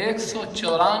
194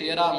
13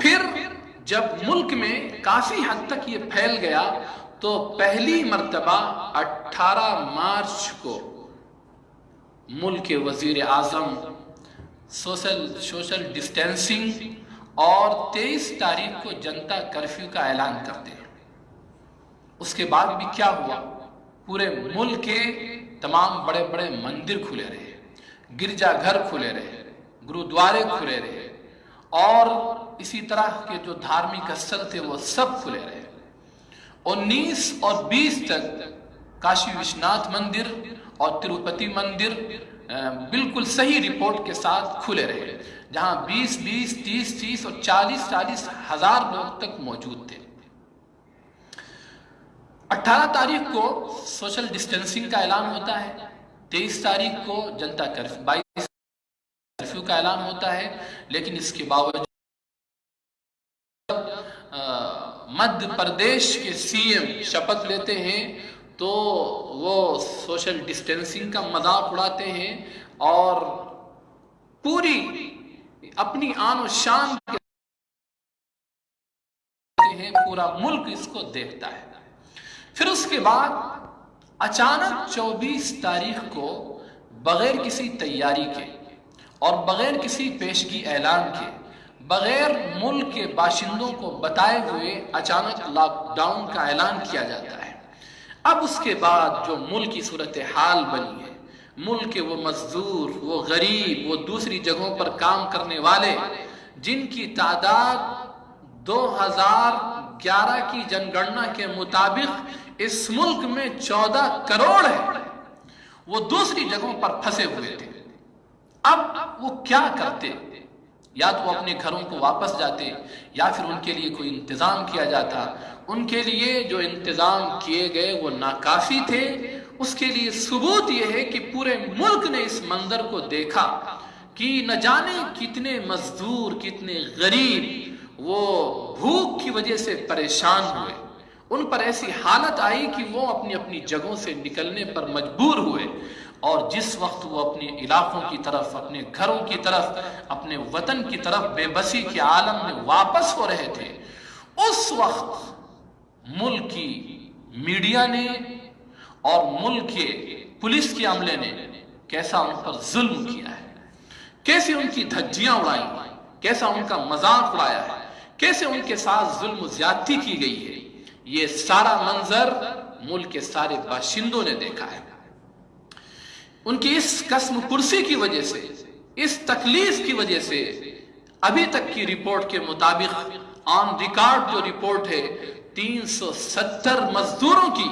پھر جب ملک میں کافی حد تک یہ پھیل گیا تو پہلی مرتبہ 18 مارچ کو ملک کے وزیر اعظم سوشل ڈسٹینسنگ اور 23 تاریخ کو جنتا کرفیو کا اعلان کرتے ہیں۔ اس کے بعد بھی کیا ہوا؟ پورے ملک کے تمام بڑے بڑے مندر کھلے رہے، گرجا گھر کھلے رہے، گرودوارے کھلے رہے، اور اسی طرح کے جو دھارمک استھل تھے وہ سب کھلے رہے۔ 19 اور 20 تک کاشی وشناتھ مندر اور تروپتی مندر بالکل صحیح رپورٹ کے ساتھ کھلے رہے، جہاں 20 30 اور 40 ہزار لوگ تک موجود تھے۔ 18 تاریخ کو سوشل ڈسٹینسنگ کا اعلان ہوتا ہے، 23 تاریخ کو جنتا کرفیو، 22 کرفیو کا اعلان ہوتا ہے، لیکن اس کے باوجود مدھیہ پردیش کے سی ایم شپث لیتے ہیں تو وہ سوشل ڈسٹینسنگ کا مذاق اڑاتے ہیں اور پوری اپنی آن و شان کے ہیں، پورا ملک اس کو دیکھتا ہے۔ پھر اس کے بعد اچانک 24 تاریخ کو بغیر کسی تیاری کے اور بغیر کسی پیشگی اعلان کے، بغیر ملک کے باشندوں کو بتائے ہوئے اچانک لاک ڈاؤن کا اعلان کیا جاتا ہے۔ اب اس کے بعد جو ملک کی صورتحال بنی ہے، ملک کے وہ مزدور، وہ غریب، وہ دوسری جگہوں پر کام کرنے والے جن کی تعداد 2011 کی جن گننا کے مطابق اس ملک میں 14 کروڑ ہے، وہ دوسری جگہوں پر پھنسے ہوئے تھے۔ اب وہ کیا کرتے؟ یا تو وہ اپنے گھروں کو واپس جاتے یا پھر ان کے لیے کوئی انتظام کیا جاتا۔ ان کے لیے جو انتظام کیے گئے وہ ناکافی تھے۔ اس کے لیے ثبوت یہ ہے کہ پورے ملک نے اس منظر کو دیکھا کہ نہ جانے کتنے مزدور، کتنے غریب وہ بھوک کی وجہ سے پریشان ہوئے۔ ان پر ایسی حالت آئی کہ وہ اپنی اپنی جگہوں سے نکلنے پر مجبور ہوئے، اور جس وقت وہ اپنے علاقوں کی طرف، اپنے گھروں کی طرف، اپنے وطن کی طرف بے بسی کے عالم میں واپس ہو رہے تھے، اس وقت ملک کی میڈیا نے اور ملک کے پولیس کے عملے نے کیسا ان پر ظلم کیا ہے، کیسے ان کی دھجیاں اڑائی، کیسا ان کا مذاق اڑایا ہے، کیسے ان کے ساتھ ظلم و زیادتی کی گئی ہے۔ یہ سارا منظر ملک کے سارے باشندوں نے دیکھا ہے۔ ان کی اس قسم پرسی کی وجہ سے، اس تکلیف کی وجہ سے، ابھی تک کی رپورٹ کے مطابق آن ریکارڈ جو رپورٹ ہے، 370 مزدوروں کی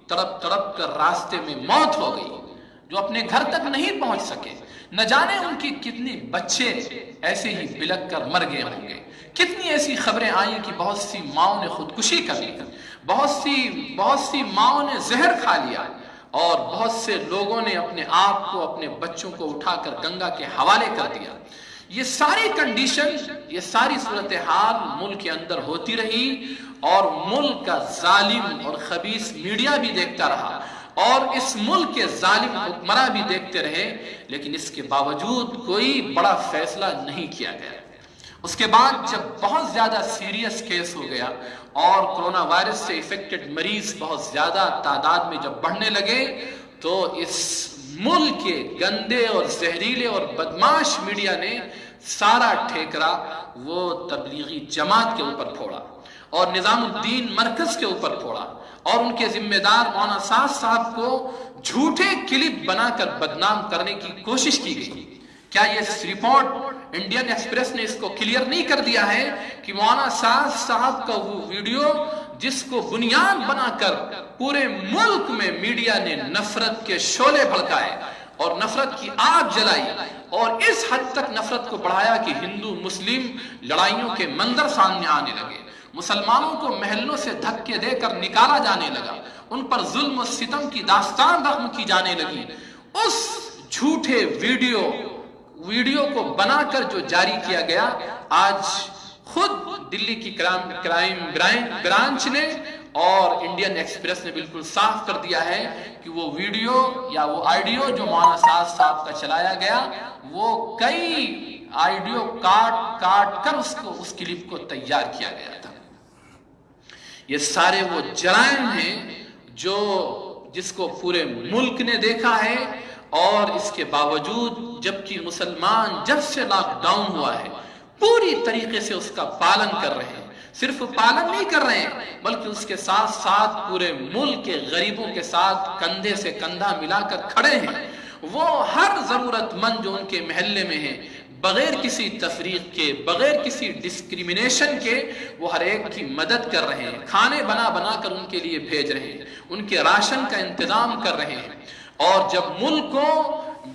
تڑپ تڑپ کر راستے میں موت ہو گئی، جو اپنے گھر تک نہیں پہنچ سکے۔ نہ جانے ان کی کتنی بچے ایسے ہی بلک کر مر گئے ہوں گے۔ کتنی ایسی خبریں آئیں کہ بہت سی ماؤں نے خودکشی کر لی، بہت سی ماؤں نے زہر کھا لیا، اور بہت سے لوگوں نے اپنے آپ کو، اپنے بچوں کو اٹھا کر گنگا کے حوالے کر دیا۔ یہ ساری کنڈیشن، یہ ساری صورتحال ملک کے اندر ہوتی رہی، اور ملک کا ظالم اور خبیث میڈیا بھی دیکھتا رہا، اور اس ملک کے ظالم حکمراں بھی دیکھتے رہے، لیکن اس کے باوجود کوئی بڑا فیصلہ نہیں کیا گیا۔ اس کے بعد جب بہت زیادہ سیریس کیس ہو گیا اور کرونا وائرس سے افیکٹڈ مریض بہت زیادہ تعداد میں جب بڑھنے لگے، تو اس ملک کے گندے اور زہریلے اور بدماش میڈیا نے سارا ٹھیکرا وہ تبلیغی جماعت کے اوپر پھوڑا، اور نظام الدین مرکز کے اوپر پھوڑا، اور ان کے ذمہ دار مولانا سعد صاحب کو جھوٹے کلپ بنا کر بدنام کرنے کی کوشش کی گئی۔ کیا یہ رپورٹ انڈین ایکسپریس نے اس کو کلیئر نہیں کر دیا ہے کہ مولانا سعد صاحب کا وہ ویڈیو جس کو بنیاد بنا کر پورے ملک میں میڈیا نے نفرت کے شعلے بھڑکائے اور نفرت کی آگ جلائی، اور اس حد تک نفرت کو بڑھایا کہ ہندو مسلم لڑائیوں کے منظر سامنے آنے لگے، مسلمانوں کو محلوں سے دھکے دے کر نکالا جانے لگا، ان پر ظلم و ستم کی داستان رقم کی جانے لگی۔ اس جھوٹے ویڈیو کو بنا کر جو جاری کیا گیا، آج خود دلی کی کرائم برانچ نے اور انڈین ایکسپریس نے بالکل صاف کر دیا ہے کہ وہ ویڈیو یا وہ آڈیو جو مولانا سعد صاحب کا چلایا گیا، وہ کئی آئیڈیو کاٹ کر اس کلپ کو تیار کیا گیا تھا۔ یہ سارے وہ جرائم ہیں جس کو پورے ملک نے دیکھا ہے، اور اس کے باوجود جبکہ مسلمان جب سے لاک ڈاؤن ہوا ہے پوری طریقے سے اس کا پالن کر رہے ہیں، صرف پالن نہیں کر رہے ہیں بلکہ اس کے ساتھ ساتھ پورے ملک کے غریبوں کے ساتھ کندھے سے کندھا ملا کر کھڑے ہیں۔ وہ ہر ضرورت مند جو ان کے محلے میں ہے، بغیر کسی تفریق کے، بغیر کسی ڈسکریمنیشن کے، وہ ہر ایک کی مدد کر رہے ہیں، کھانے بنا کر ان کے لیے بھیج رہے ہیں، ان کے راشن کا انتظام کر رہے ہیں۔ اور جب ملک کو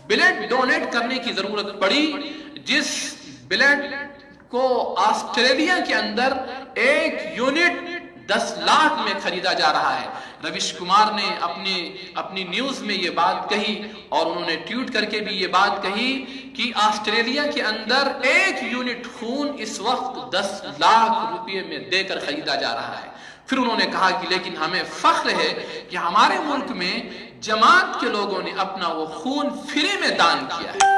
بلڈ ڈونیٹ کرنے کی ضرورت پڑی، جس بلڈ کو آسٹریلیا کے اندر 1 یونٹ 10 لاکھ میں خریدا جا رہا ہے، رویش کمار نے اپنی نیوز میں یہ بات کہی، اور انہوں نے ٹویٹ کر کے بھی یہ بات کہی کہ آسٹریلیا کے اندر 1 یونٹ خون اس وقت 10 لاکھ روپے میں دے کر خریدا جا رہا ہے۔ پھر انہوں نے کہا کہ لیکن ہمیں فخر ہے کہ ہمارے ملک میں جماعت کے لوگوں نے اپنا وہ خون فری میں دان کیا ہے۔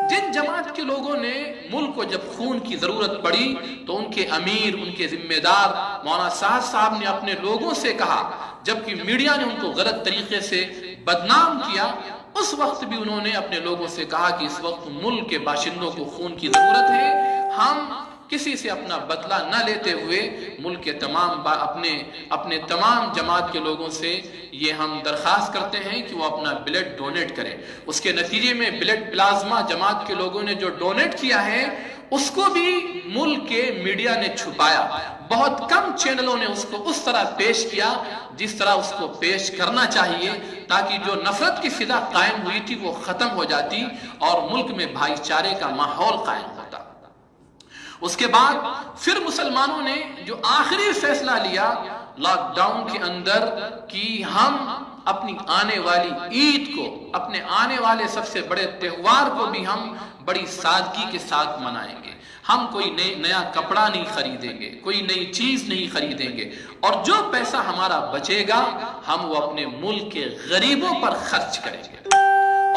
جن جماعت کے لوگوں نے ملک کو جب خون کی ضرورت پڑی تو ان کے امیر، ان کے ذمہ دار مولانا صاحب نے اپنے لوگوں سے کہا، جبکہ میڈیا نے ان کو غلط طریقے سے بدنام کیا، اس وقت بھی انہوں نے اپنے لوگوں سے کہا کہ اس وقت ملک کے باشندوں کو خون کی ضرورت ہے، ہم کسی سے اپنا بدلہ نہ لیتے ہوئے ملک کے اپنے تمام جماعت کے لوگوں سے یہ ہم درخواست کرتے ہیں کہ وہ اپنا بلڈ ڈونیٹ کریں۔ اس کے نتیجے میں بلڈ پلازما جماعت کے لوگوں نے جو ڈونیٹ کیا ہے اس کو بھی ملک کے میڈیا نے چھپایا، بہت کم چینلوں نے اس کو اس طرح پیش کیا جس طرح اس کو پیش کرنا چاہیے، تاکہ جو نفرت کی فضا قائم ہوئی تھی وہ ختم ہو جاتی اور ملک میں بھائی چارے کا ماحول قائم ہوتا۔ اس کے بعد پھر مسلمانوں نے جو آخری فیصلہ لیا لاک ڈاؤن کے اندر کہ ہم اپنی آنے والی عید کو، اپنے آنے والے سب سے بڑے تہوار کو بھی ہم بڑی سادگی کے ساتھ منائیں گے، ہم کوئی نیا کپڑا نہیں خریدیں گے، کوئی نئی چیز نہیں خریدیں گے، اور جو پیسہ ہمارا بچے گا ہم وہ اپنے ملک کے غریبوں پر خرچ کریں گے۔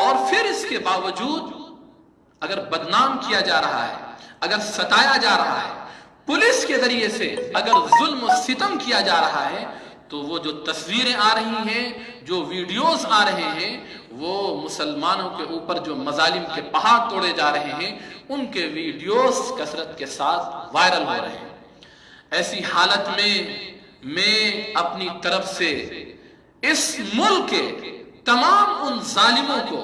اور پھر اس کے باوجود اگر بدنام کیا جا رہا ہے، اگر ستایا جا رہا ہے، پولیس کے ذریعے سے اگر ظلم و ستم کیا جا رہا ہے، تو وہ جو تصویریں آ رہی ہیں، جو ویڈیوز آ رہے ہیں، وہ مسلمانوں کے اوپر جو مظالم کے پہاڑ توڑے جا رہے ہیں ان کے ویڈیوز کثرت کے ساتھ وائرل ہو رہے ہیں۔ ایسی حالت میں اپنی طرف سے اس ملک کے تمام ان ظالموں کو،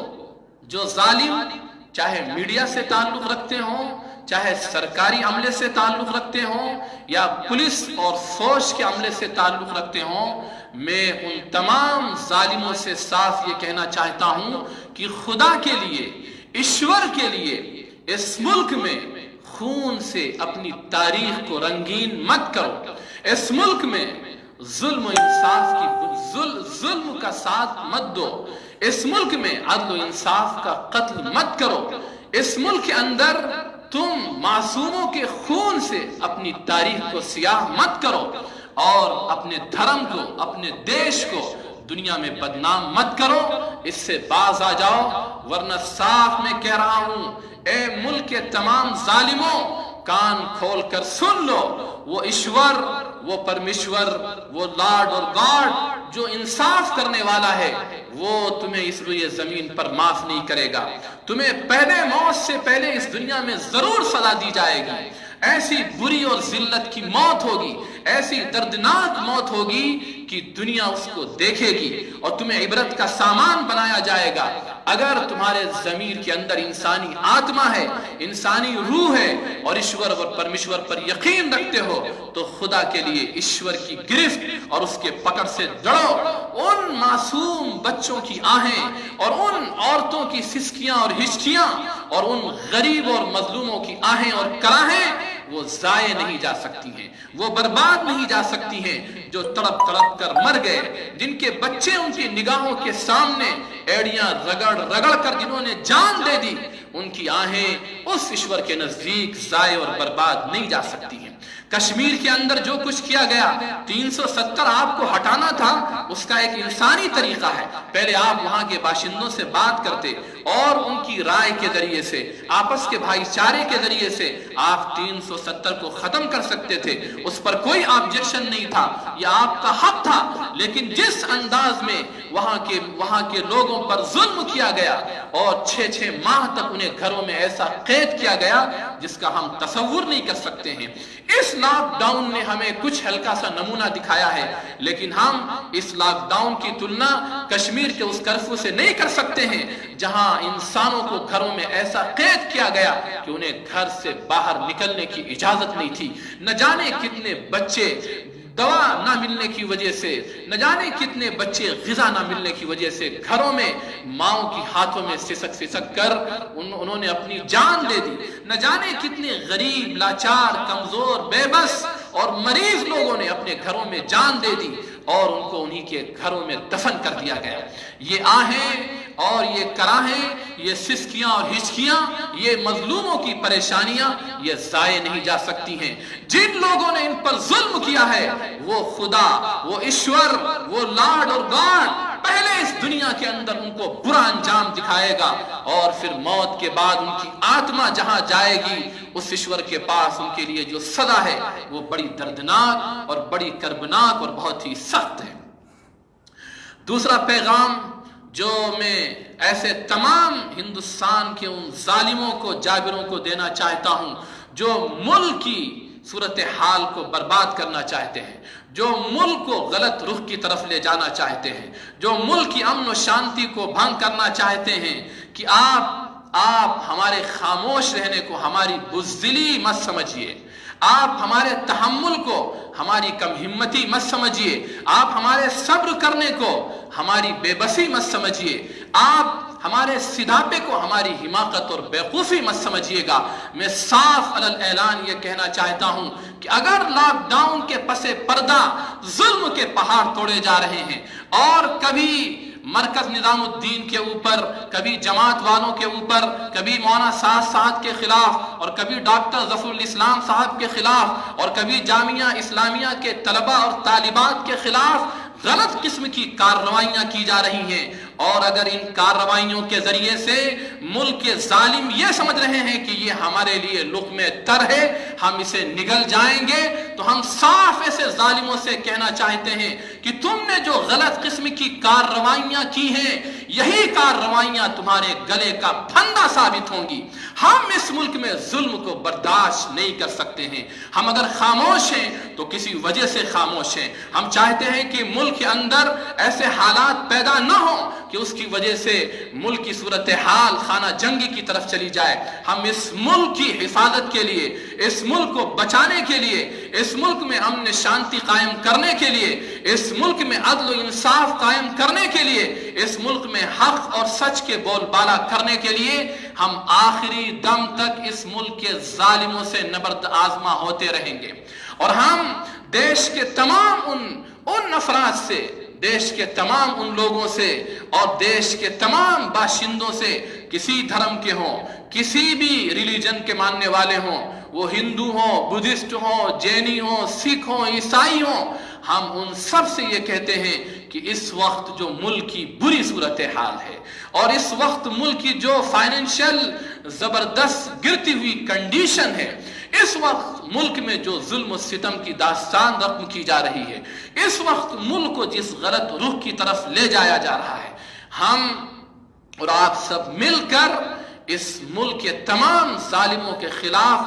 جو ظالم چاہے میڈیا سے تعلق رکھتے ہوں، چاہے سرکاری عملے سے تعلق رکھتے ہوں، یا پولیس اور فوج کے عملے سے تعلق رکھتے ہوں، میں ان تمام ظالموں سے صاف یہ کہنا چاہتا ہوں کہ خدا کے لیے، ایشور کے لیے اس ملک میں خون سے اپنی تاریخ کو رنگین مت کرو، اس ملک میں ظلم و انصاف ظلم کا ساتھ مت دو، اس ملک میں عدل و انصاف کا قتل مت کرو، اس ملک کے اندر تم معصوموں کے خون سے اپنی تاریخ کو سیاہ مت کرو، اور اپنے دھرم کو، اپنے دیش کو دنیا میں بدنام مت کرو، اس سے باز آ جاؤ، ورنہ صاف میں کہہ رہا ہوں، اے ملک کے تمام ظالموں، کان کھول کر سن لو، وہ ایشور، وہ پرمیشور، وہ لارڈ اور گاڈ جو انصاف کرنے والا ہے، وہ تمہیں اس روئے زمین پر معاف نہیں کرے گا، تمہیں پہلے موت سے پہلے اس دنیا میں ضرور سزا دی جائے گی، ایسی بری اور ذلت کی موت ہوگی، ایسی دردناک موت ہوگی کہ دنیا اس کو دیکھے گی اور تمہیں عبرت کا سامان بنایا جائے گا۔ اگر تمہارے ضمیر کے اندر انسانی آتما ہے، انسانی روح ہے، اور ایشور اور پرمیشور پر یقین رکھتے ہو، تو خدا کے لیے ایشور کی گرفت اور اس کے پکڑ سے جڑو، ان معصوم بچوں کی آہیں اور ان عورتوں کی سسکیاں اور ہچکیاں اور ان غریب اور مظلوموں کی آہیں اور کراہیں وہ ضائع نہیں جا سکتی ہیں، وہ برباد نہیں جا سکتی ہیں، جو تڑپ تڑپ کر مر گئے، جن کے بچے ان کی نگاہوں کے سامنے ایڑیاں رگڑ کر جنہوں نے جان دے دی، ان کی آہیں اس ایشور کے نزدیک ضائع اور برباد نہیں جا سکتی ہیں۔ کشمیر کے اندر جو کچھ کیا گیا، 370 آپ کو ہٹانا تھا، اس کا ایک انسانی طریقہ ہے، پہلے آپ وہاں کے باشندوں سے بات کرتے، اور ان کی رائے کے ذریعے سے، آپس کے بھائی چارے کے ذریعے سے آپ 370 کو ختم کر سکتے تھے، اس پر کوئی آبجیکشن نہیں تھا، یہ آپ کا حق تھا۔ لیکن جس انداز میں وہاں کے لوگوں پر ظلم کیا گیا اور 6 ماہ تک انہیں گھروں میں ایسا قید کیا گیا جس کا ہم تصور نہیں کر سکتے ہیں۔ اس لاک ڈاؤن نے ہمیں کچھ ہلکا سا نمونہ دکھایا ہے، لیکن ہم اس لاک ڈاؤن کی تلنا کشمیر کے اس کرفیو سے نہیں کر سکتے ہیں جہاں انسانوں کو گھروں میں ایسا قید کیا گیا کہ انہیں گھر سے باہر نکلنے کی اجازت نہیں تھی۔ نہ جانے کتنے بچے دوا نہ ملنے کی وجہ سے، نہ جانے کتنے بچے غذا نہ ملنے کی وجہ سے گھروں میں ماؤں کی ہاتھوں میں سسک کر انہوں نے اپنی جان دے دی۔ نہ جانے کتنے غریب، لاچار، کمزور، بے بس اور مریض لوگوں نے اپنے گھروں میں جان دے دی اور ان کو انہی کے گھروں میں دفن کر دیا گیا۔ یہ آہیں اور یہ کراہیں، یہ سسکیاں اور ہچکیاں، یہ مظلوموں کی پریشانیاں یہ ضائع نہیں جا سکتی ہیں۔ جن لوگوں نے ان پر ظلم کیا ہے وہ خدا، وہ ایشور، وہ لارڈ اور گاڈ پہلے اس دنیا کے اندر ان کو برا انجام دکھائے گا، اور پھر موت کے بعد ان کی آتما جہاں جائے گی اس ایشور کے پاس ان کے لیے جو سزا ہے وہ بڑی دردناک اور بڑی کربناک اور بہت ہی سخت ہے۔ دوسرا پیغام جو میں ایسے تمام ہندوستان کے ان ظالموں کو، جابروں کو دینا چاہتا ہوں جو ملک کی صورتحال کو برباد کرنا چاہتے ہیں، جو ملک کو غلط رخ کی طرف لے جانا چاہتے ہیں، جو ملک کی امن و شانتی کو بھنگ کرنا چاہتے ہیں، کہ آپ ہمارے خاموش رہنے کو ہماری بزدلی مت سمجھیے، آپ ہمارے تحمل کو ہماری کم ہمتی مت سمجھیے، آپ ہمارے صبر کرنے کو ہماری بے بسی مت سمجھیے، آپ ہمارے صداپے کو ہماری حماقت اور بیوقوفی مت سمجھیے گا۔ میں صاف علی اعلان یہ کہنا چاہتا ہوں کہ اگر لاک ڈاؤن کے پس پردہ ظلم کے پہاڑ توڑے جا رہے ہیں، اور کبھی مرکز نظام الدین کے اوپر، کبھی جماعت والوں کے اوپر، کبھی مولانا سعد کے خلاف، اور کبھی ڈاکٹر ظفر الاسلام صاحب کے خلاف، اور کبھی جامعہ اسلامیہ کے طلباء اور طالبات کے خلاف غلط قسم کی کارروائیاں کی جا رہی ہیں، اور اگر ان کارروائیوں کے ذریعے سے ملک کے ظالم یہ سمجھ رہے ہیں کہ یہ ہمارے لیے لقمہ تر ہے، ہم اسے نگل جائیں گے، تو ہم صاف ایسے ظالموں سے کہنا چاہتے ہیں کہ تم نے جو غلط قسم کی کارروائیاں کی ہیں، یہی کارروائیاں تمہارے گلے کا پھندا ثابت ہوں گی۔ ہم اس ملک میں ظلم کو برداشت نہیں کر سکتے ہیں۔ ہم اگر خاموش ہیں تو کسی وجہ سے خاموش ہیں۔ ہم چاہتے ہیں کہ ملک کے اندر ایسے حالات پیدا نہ ہوں کہ اس کی وجہ سے ملک کی صورتحال خانہ جنگی کی طرف چلی جائے۔ ہم اس ملک کی حفاظت کے لیے، اس ملک کو بچانے کے لیے، اس ملک میں امن شانتی قائم کرنے کے لیے، اس ملک میں عدل و انصاف قائم کرنے کے لیے، اس ملک میں حق اور سچ کے بول بالا کرنے کے لیے ہم آخری دم تک اس ملک کے ظالموں سے نبرد آزما ہوتے رہیں گے، اور ہم دیش کے تمام ان افراد سے، دیش کے تمام ان لوگوں سے اور دیش کے تمام باشندوں سے، کسی دھرم کے ہوں، کسی بھی ریلیجن کے ماننے والے ہوں، وہ ہندو ہوں، بدھسٹ ہوں، جینی ہوں، سکھ ہوں، عیسائی ہوں، ہم ان سب سے یہ کہتے ہیں کہ اس وقت جو ملک کی بری صورتحال ہے، اور اس وقت ملک کی جو فائنینشل زبردست گرتی ہوئی کنڈیشن ہے، اس وقت ملک میں جو ظلم و ستم کی داستان رقم کی جا رہی ہے، اس وقت ملک کو جس غلط رخ کی طرف لے جایا جا رہا ہے، ہم اور آپ سب مل کر اس ملک کے تمام ظالموں کے خلاف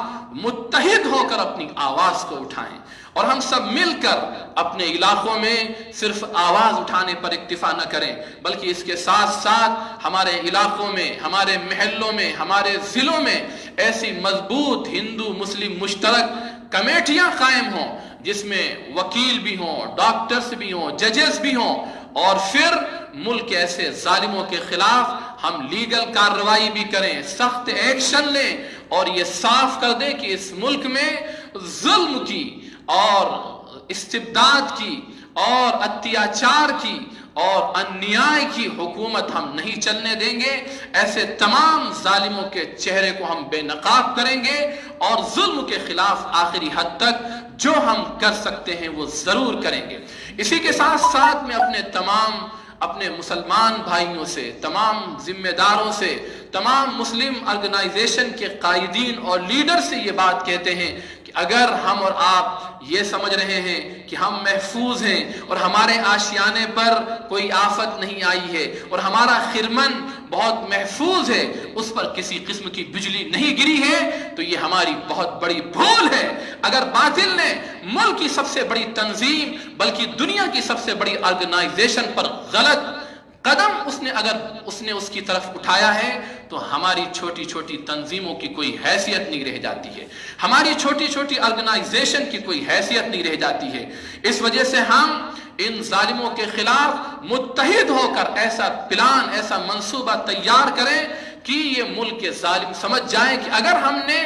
متحد ہو کر اپنی آواز کو اٹھائیں، اور ہم سب مل کر اپنے علاقوں میں صرف آواز اٹھانے پر اکتفا نہ کریں، بلکہ اس کے ساتھ ساتھ ہمارے علاقوں میں، ہمارے محلوں میں، ہمارے ضلعوں میں ایسی مضبوط ہندو مسلم مشترک کمیٹیاں قائم ہوں جس میں وکیل بھی ہوں، ڈاکٹرز بھی ہوں، ججز بھی ہوں، اور پھر ملک کے ایسے ظالموں کے خلاف ہم لیگل کارروائی بھی کریں، سخت ایکشن لیں، اور یہ صاف کر دیں کہ اس ملک میں ظلم کی اور استبداد کی اور اتیاچار کی اور انیائے کی حکومت ہم نہیں چلنے دیں گے۔ ایسے تمام ظالموں کے چہرے کو ہم بے نقاب کریں گے، اور ظلم کے خلاف آخری حد تک جو ہم کر سکتے ہیں وہ ضرور کریں گے۔ اسی کے ساتھ ساتھ میں اپنے تمام اپنے مسلمان بھائیوں سے، تمام ذمہ داروں سے، تمام مسلم آرگنائزیشن کے قائدین اور لیڈر سے یہ بات کہتے ہیں کہ اگر ہم اور آپ یہ سمجھ رہے ہیں کہ ہم محفوظ ہیں اور ہمارے آشیانے پر کوئی آفت نہیں آئی ہے اور ہمارا خرمن بہت محفوظ ہے، اس پر کسی قسم کی بجلی نہیں گری ہے، تو یہ ہماری بہت بڑی بھول ہے۔ اگر باطل نے ملک کی سب سے بڑی تنظیم بلکہ دنیا کی سب سے بڑی آرگنائزیشن پر غلط قدم اس نے اس کی طرف اٹھایا ہے، تو ہماری چھوٹی چھوٹی تنظیموں کی کوئی حیثیت نہیں رہ جاتی ہے، ہماری چھوٹی چھوٹی آرگنائزیشن کی کوئی حیثیت نہیں رہ جاتی ہے۔ اس وجہ سے ہم ان ظالموں کے خلاف متحد ہو کر ایسا پلان، ایسا منصوبہ تیار کریں کہ یہ ملک کے ظالم سمجھ جائیں کہ اگر ہم نے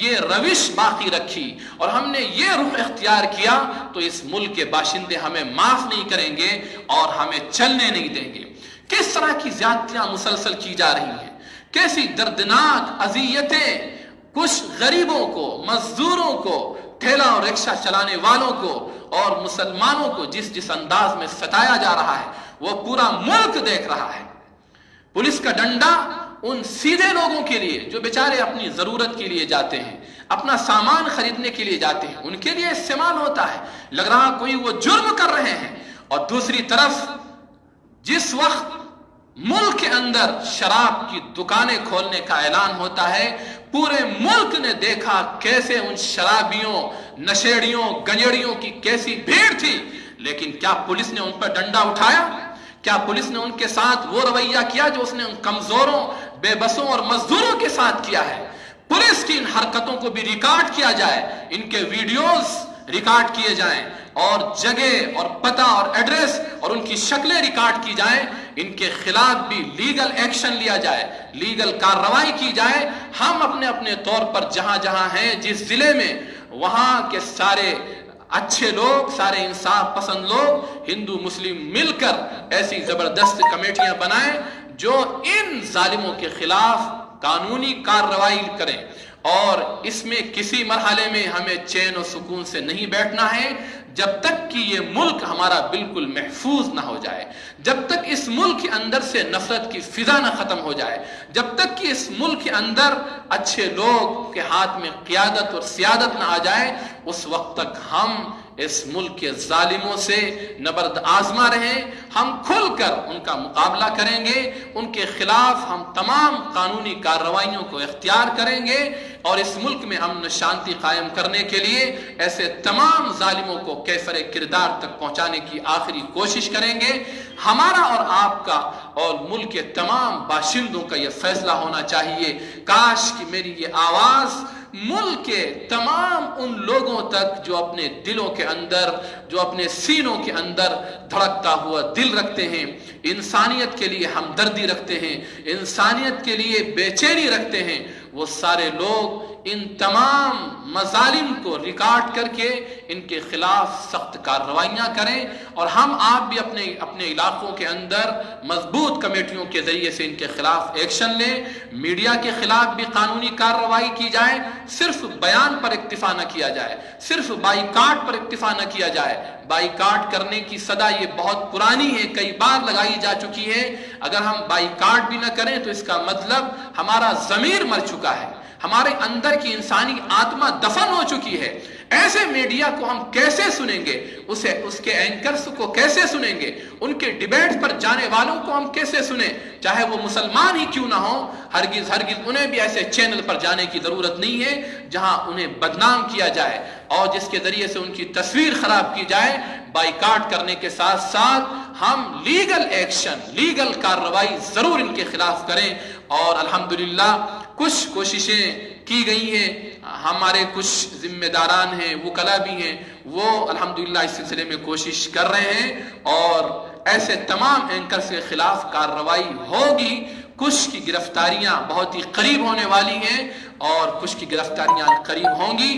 یہ روش باقی رکھی اور ہم نے یہ رخ اختیار کیا تو اس ملک کے باشندے ہمیں معاف نہیں کریں گے اور ہمیں چلنے نہیں دیں گے۔ کس طرح کی زیادتیاں مسلسل کی جا رہی ہیں، کیسی دردناک اذیتیں کچھ غریبوں کو، مزدوروں کو، ٹھیلا اور رکشہ چلانے والوں کو اور مسلمانوں کو جس انداز میں ستایا جا رہا ہے وہ پورا ملک دیکھ رہا ہے۔ پولیس کا ڈنڈا ان سیدھے لوگوں کے لیے جو بیچارے اپنی ضرورت کے لیے جاتے ہیں، اپنا سامان خریدنے کے لیے جاتے ہیں، ان کے لیے استعمال ہوتا ہے، لگ رہا کوئی وہ جرم کر رہے ہیں۔ اور دوسری طرف جس وقت ملک کے اندر شراب کی دکانیں کھولنے کا اعلان ہوتا ہے، پورے ملک نے دیکھا کیسے ان شرابیوں، نشیڑیوں، گنجڑیوں کی کیسی بھیڑ تھی، لیکن کیا پولیس نے ان پر ڈنڈا اٹھایا؟ کیا پولیس نے ان کے ساتھ وہ رویہ کیا جو اس نے ان کمزوروں، بے بسوں اور مزدوروں کے ساتھ کیا ہے؟ پولیس کی ان حرکتوں کو بھی ریکارڈ کیا جائے، ان کے ویڈیوز ریکارڈ کیے جائیں اور جگہ اور پتہ اور ایڈریس اور ان کی شکلیں ریکارڈ کی جائیں، ان کے خلاف بھی لیگل ایکشن لیا جائے، لیگل کارروائی کی جائے۔ ہم اپنے اپنے طور پر جہاں جہاں ہیں، جس ضلع میں، وہاں کے سارے اچھے لوگ، سارے انصاف پسند لوگ، ہندو مسلم مل کر ایسی زبردست کمیٹیاں بنائیں جو ان ظالموں کے خلاف قانونی کارروائی کریں۔ اور اس میں کسی مرحلے میں ہمیں چین و سکون سے نہیں بیٹھنا ہے جب تک کہ یہ ملک ہمارا بالکل محفوظ نہ ہو جائے، جب تک اس ملک کے اندر سے نفرت کی فضا نہ ختم ہو جائے، جب تک کہ اس ملک کے اندر اچھے لوگ کے ہاتھ میں قیادت اور سیادت نہ آ جائے، اس وقت تک ہم اس ملک کے ظالموں سے نبرد آزما رہیں۔ ہم کھل کر ان کا مقابلہ کریں گے، ان کے خلاف ہم تمام قانونی کارروائیوں کو اختیار کریں گے اور اس ملک میں امن شانتی قائم کرنے کے لیے ایسے تمام ظالموں کو کیفر کردار تک پہنچانے کی آخری کوشش کریں گے۔ ہمارا اور آپ کا اور ملک کے تمام باشندوں کا یہ فیصلہ ہونا چاہیے، کاش کہ میری یہ آواز ملک کے تمام ان لوگوں تک جو اپنے دلوں کے اندر، جو اپنے سینوں کے اندر دھڑکتا ہوا دل رکھتے ہیں، انسانیت کے لیے ہمدردی رکھتے ہیں، انسانیت کے لیے بے چینی رکھتے ہیں، وہ سارے لوگ ان تمام مظالم کو ریکارڈ کر کے ان کے خلاف سخت کارروائیاں کریں، اور ہم آپ بھی اپنے علاقوں کے اندر مضبوط کمیٹیوں کے ذریعے سے ان کے خلاف ایکشن لیں۔ میڈیا کے خلاف بھی قانونی کارروائی کی جائے، صرف بیان پر اکتفا نہ کیا جائے، صرف بائیکاٹ پر اکتفا نہ کیا جائے۔ بائیکاٹ کرنے کی صدا یہ بہت پرانی ہے، کئی بار لگائی جا چکی ہے۔ اگر ہم بائیکاٹ بھی نہ کریں تو اس کا مطلب ہمارا ضمیر مر چکا ہے، ہمارے اندر کی انسانی آتما دفن ہو چکی ہے۔ ایسے میڈیا کو ہم کیسے سنیں گے؟ اس کے اینکرز کو کیسے سنیں گے؟ ان کے ڈیبیٹ پر جانے والوں کو ہم کیسے سنیں؟ چاہے وہ مسلمان ہی کیوں نہ ہوں، ہرگز انہیں بھی ایسے چینل پر جانے کی ضرورت نہیں ہے جہاں انہیں بدنام کیا جائے اور جس کے ذریعے سے ان کی تصویر خراب کی جائے۔ بائیکاٹ کرنے کے ساتھ ساتھ ہم لیگل ایکشن، لیگل کارروائی ضرور ان کے خلاف کریں۔ اور الحمدللہ کچھ کوششیں کی گئی ہیں، ہمارے کچھ ذمہ داران ہیں، وکلاء بھی ہیں، وہ الحمدللہ اس سلسلے میں کوشش کر رہے ہیں اور ایسے تمام اینکرز کے خلاف کارروائی ہوگی۔ کچھ کی گرفتاریاں بہت ہی قریب ہونے والی ہیں اور کچھ کی گرفتاریاں قریب ہوں گی،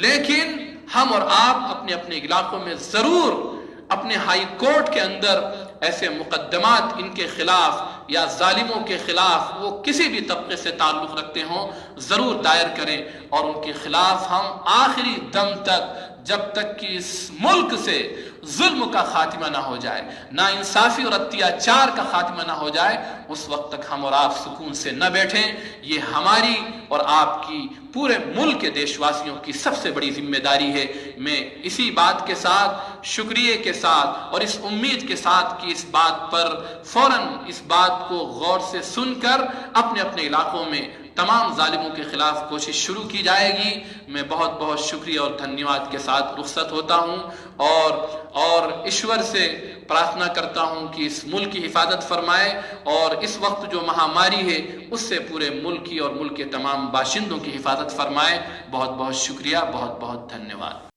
لیکن ہم اور آپ اپنے اپنے علاقوں میں ضرور اپنے ہائی کورٹ کے اندر ایسے مقدمات ان کے خلاف یا ظالموں کے خلاف، وہ کسی بھی طبقے سے تعلق رکھتے ہوں، ضرور دائر کریں اور ان کے خلاف ہم آخری دم تک جب تک کہ اس ملک سے ظلم کا خاتمہ نہ ہو جائے، ناانصافی اور اتیاچار کا خاتمہ نہ ہو جائے، اس وقت تک ہم اور آپ سکون سے نہ بیٹھیں۔ یہ ہماری اور آپ کی، پورے ملک کے دیش واسیوں کی سب سے بڑی ذمہ داری ہے۔ میں اسی بات کے ساتھ، شکریہ کے ساتھ اور اس امید کے ساتھ کہ اس بات پر فوراً اس بات کو غور سے سن کر اپنے اپنے علاقوں میں تمام ظالموں کے خلاف کوشش شروع کی جائے گی، میں بہت بہت شکریہ اور دھنیواد کے ساتھ رخصت ہوتا ہوں اور ایشور سے پرارتھنا کرتا ہوں کہ اس ملک کی حفاظت فرمائے اور اس وقت جو مہاماری ہے اس سے پورے ملک کی اور ملک کے تمام باشندوں کی حفاظت فرمائے۔ بہت بہت شکریہ، بہت بہت دھنیواد۔